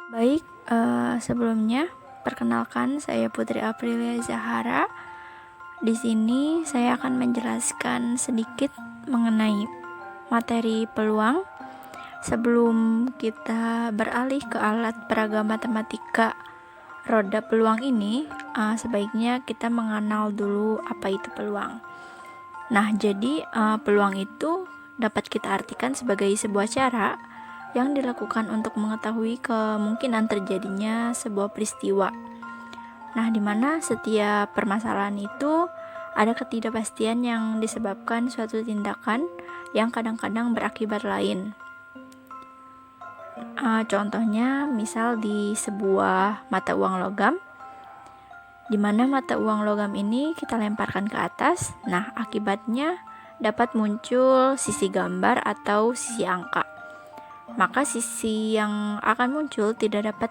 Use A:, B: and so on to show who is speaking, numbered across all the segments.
A: Baik, sebelumnya perkenalkan saya Putri Aprilia Zahara. Di sini saya akan menjelaskan sedikit mengenai materi peluang. Sebelum kita beralih ke alat peraga matematika roda peluang ini, sebaiknya kita mengenal dulu apa itu peluang. Nah, jadi peluang itu dapat kita artikan sebagai sebuah cara yang dilakukan untuk mengetahui kemungkinan terjadinya sebuah peristiwa. Nah, di mana setiap permasalahan itu ada ketidakpastian yang disebabkan suatu tindakan yang kadang-kadang berakibat lain. Contohnya, misal di sebuah mata uang logam, di mana mata uang logam ini kita lemparkan ke atas. Nah, akibatnya dapat muncul sisi gambar atau sisi angka. Maka sisi yang akan muncul tidak dapat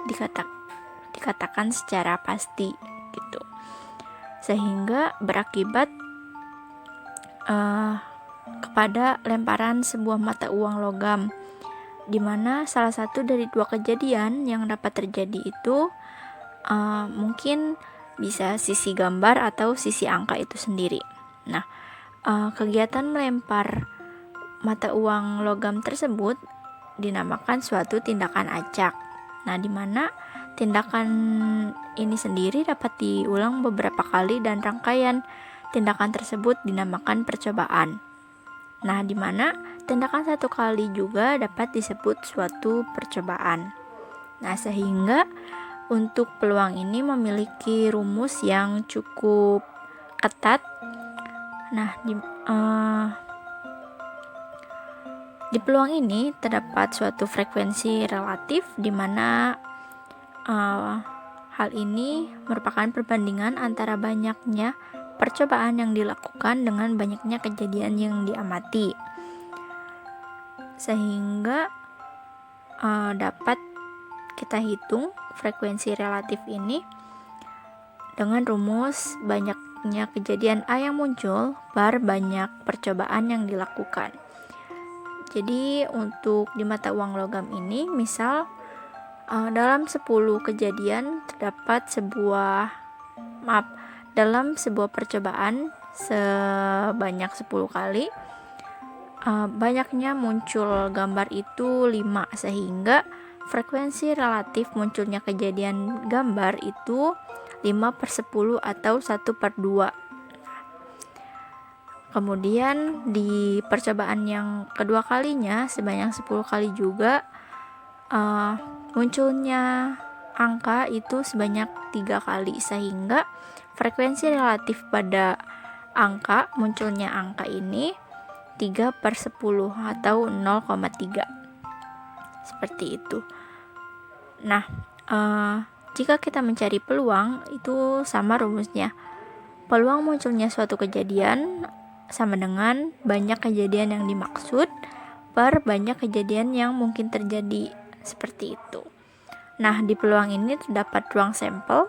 A: dikatakan secara pasti gitu, sehingga berakibat kepada lemparan sebuah mata uang logam, di mana salah satu dari dua kejadian yang dapat terjadi itu mungkin bisa sisi gambar atau sisi angka itu sendiri. Nah, kegiatan melempar mata uang logam tersebut dinamakan suatu tindakan acak. Nah, di mana tindakan ini sendiri dapat diulang beberapa kali dan rangkaian tindakan tersebut dinamakan percobaan. Nah, di mana tindakan satu kali juga dapat disebut suatu percobaan. Nah, sehingga untuk peluang ini memiliki rumus yang cukup ketat. Nah, di peluang ini terdapat suatu frekuensi relatif, di mana hal ini merupakan perbandingan antara banyaknya percobaan yang dilakukan dengan banyaknya kejadian yang diamati, sehingga dapat kita hitung frekuensi relatif ini dengan rumus banyaknya kejadian A yang muncul per banyak percobaan yang dilakukan. Jadi untuk di mata uang logam ini, misal dalam 10 kejadian terdapat dalam sebuah percobaan sebanyak 10 kali, banyaknya muncul gambar itu 5, sehingga frekuensi relatif munculnya kejadian gambar itu 5/10 atau 1/2. Kemudian di percobaan yang kedua kalinya sebanyak 10 kali juga munculnya angka itu sebanyak 3 kali, sehingga frekuensi relatif pada munculnya angka ini 3/10 atau 0,3. Seperti itu. Nah, jika kita mencari peluang, itu sama rumusnya. Peluang munculnya suatu kejadian sama dengan banyak kejadian yang dimaksud per banyak kejadian yang mungkin terjadi, seperti itu. Nah, di peluang ini terdapat ruang sampel,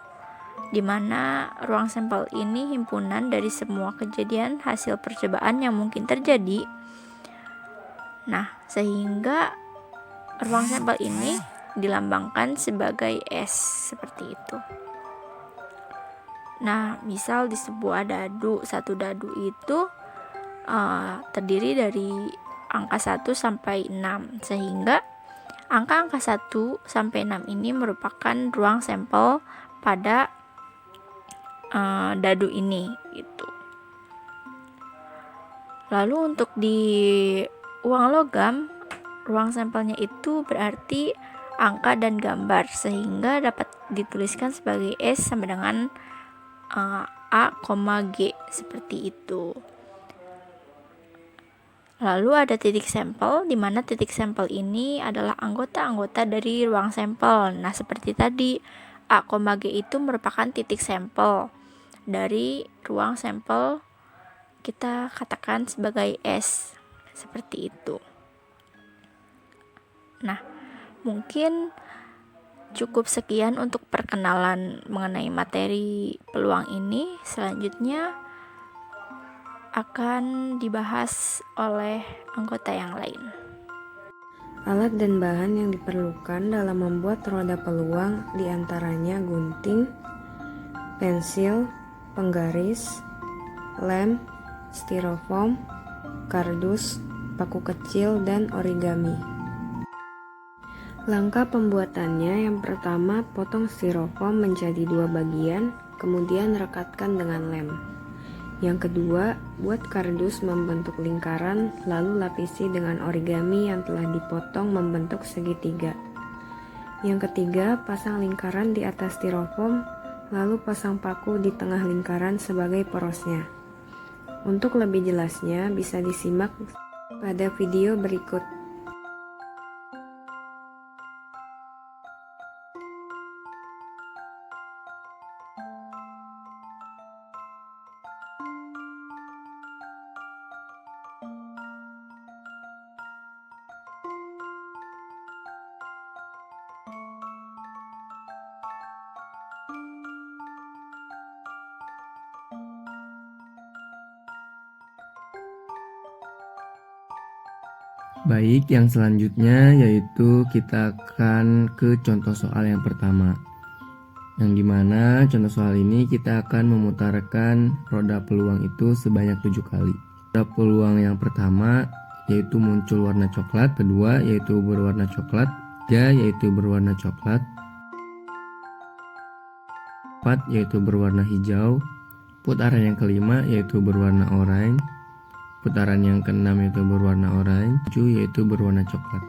A: di mana ruang sampel ini himpunan dari semua kejadian hasil percobaan yang mungkin terjadi. Nah, sehingga ruang sampel ini dilambangkan sebagai S, seperti itu. Nah, misal di sebuah satu dadu itu terdiri dari angka 1 sampai 6, sehingga angka-angka 1 sampai 6 ini merupakan ruang sampel pada dadu ini gitu. Lalu untuk di uang logam, ruang sampelnya itu berarti angka dan gambar, sehingga dapat dituliskan sebagai S sama dengan A, G, seperti itu. Lalu ada titik sampel, di mana titik sampel ini adalah anggota-anggota dari ruang sampel. Nah, seperti tadi, A, G itu merupakan titik sampel dari ruang sampel, kita katakan sebagai S, seperti itu. Nah, mungkin cukup sekian untuk perkenalan mengenai materi peluang ini. Selanjutnya akan dibahas oleh anggota yang lain.
B: Alat dan bahan yang diperlukan dalam membuat roda peluang diantaranya gunting, pensil, penggaris, lem, styrofoam, kardus, paku kecil, dan origami. Langkah pembuatannya yang pertama, potong styrofoam menjadi 2 bagian, kemudian rekatkan dengan lem. Yang kedua, buat kardus membentuk lingkaran, lalu lapisi dengan origami yang telah dipotong membentuk segitiga. Yang ketiga, pasang lingkaran di atas styrofoam, lalu pasang paku di tengah lingkaran sebagai porosnya. Untuk lebih jelasnya, bisa disimak pada video berikut.
C: Baik, yang selanjutnya yaitu kita akan ke contoh soal yang pertama, yang dimana contoh soal ini kita akan memutarkan roda peluang itu sebanyak 7 kali. Roda peluang yang pertama yaitu muncul warna coklat, kedua yaitu berwarna coklat, tiga yaitu berwarna coklat, empat yaitu berwarna hijau, putaran yang kelima yaitu berwarna oranye, putaran yang keenam yaitu berwarna oranye, 7 yaitu berwarna coklat.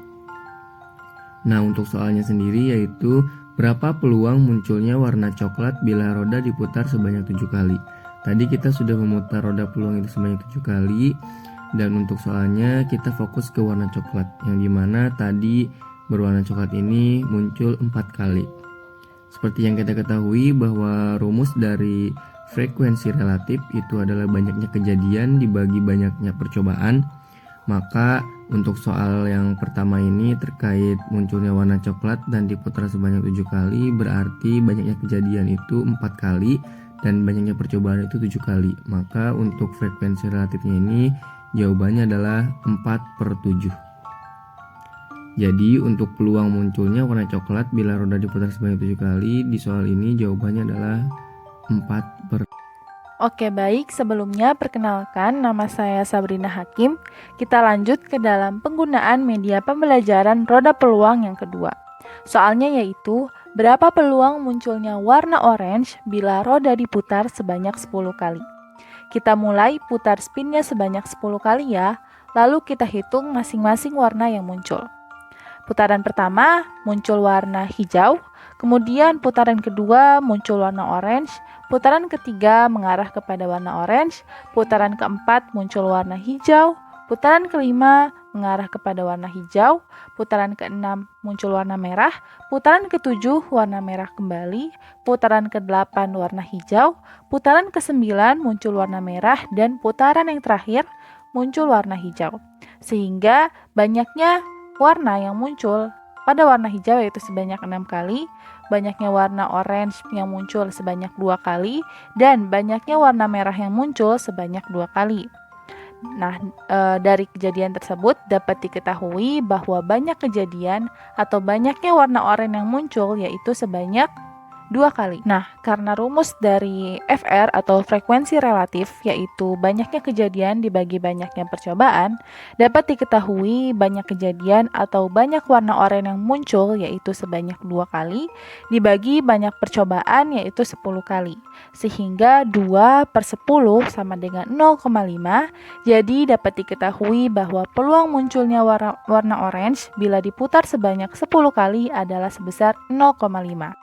C: Nah, untuk soalnya sendiri yaitu berapa peluang munculnya warna coklat bila roda diputar sebanyak 7 kali. Tadi kita sudah memutar roda peluang itu sebanyak 7 kali, dan untuk soalnya kita fokus ke warna coklat, yang dimana tadi berwarna coklat ini muncul 4 kali. Seperti yang kita ketahui bahwa rumus dari frekuensi relatif itu adalah banyaknya kejadian dibagi banyaknya percobaan. Maka untuk soal yang pertama ini terkait munculnya warna coklat dan diputar sebanyak 7 kali, berarti banyaknya kejadian itu 4 kali dan banyaknya percobaan itu 7 kali. Maka untuk frekuensi relatifnya ini jawabannya adalah 4/7. Jadi untuk peluang munculnya warna coklat bila roda diputar sebanyak 7 kali, di soal ini jawabannya adalah 4/.
D: Oke, baik. Sebelumnya perkenalkan, nama saya Sabrina Hakim. Kita lanjut ke dalam penggunaan media pembelajaran roda peluang yang kedua. Soalnya yaitu, berapa peluang munculnya warna orange bila roda diputar sebanyak 10 kali. Kita mulai putar spinnya sebanyak 10 kali ya, lalu kita hitung masing-masing warna yang muncul. Putaran pertama muncul warna hijau, kemudian putaran kedua muncul warna orange, putaran ketiga mengarah kepada warna orange, putaran keempat muncul warna hijau, putaran kelima mengarah kepada warna hijau, putaran keenam muncul warna merah, putaran ketujuh warna merah kembali, putaran kedelapan warna hijau, putaran kesembilan muncul warna merah, dan putaran yang terakhir muncul warna hijau. Sehingga banyaknya warna yang muncul pada warna hijau yaitu sebanyak 6 kali, banyaknya warna orange yang muncul sebanyak 2 kali, dan banyaknya warna merah yang muncul sebanyak 2 kali. Nah, dari kejadian tersebut dapat diketahui bahwa banyak kejadian atau banyaknya warna oranye yang muncul yaitu sebanyak 2 kali. Nah, karena rumus dari FR atau frekuensi relatif yaitu banyaknya kejadian dibagi banyaknya percobaan, dapat diketahui banyak kejadian atau banyak warna oranye yang muncul yaitu sebanyak 2 kali dibagi banyak percobaan yaitu 10 kali. Sehingga 2/10 sama dengan 0,5. Jadi dapat diketahui bahwa peluang munculnya warna orange bila diputar sebanyak 10 kali adalah sebesar 0,5.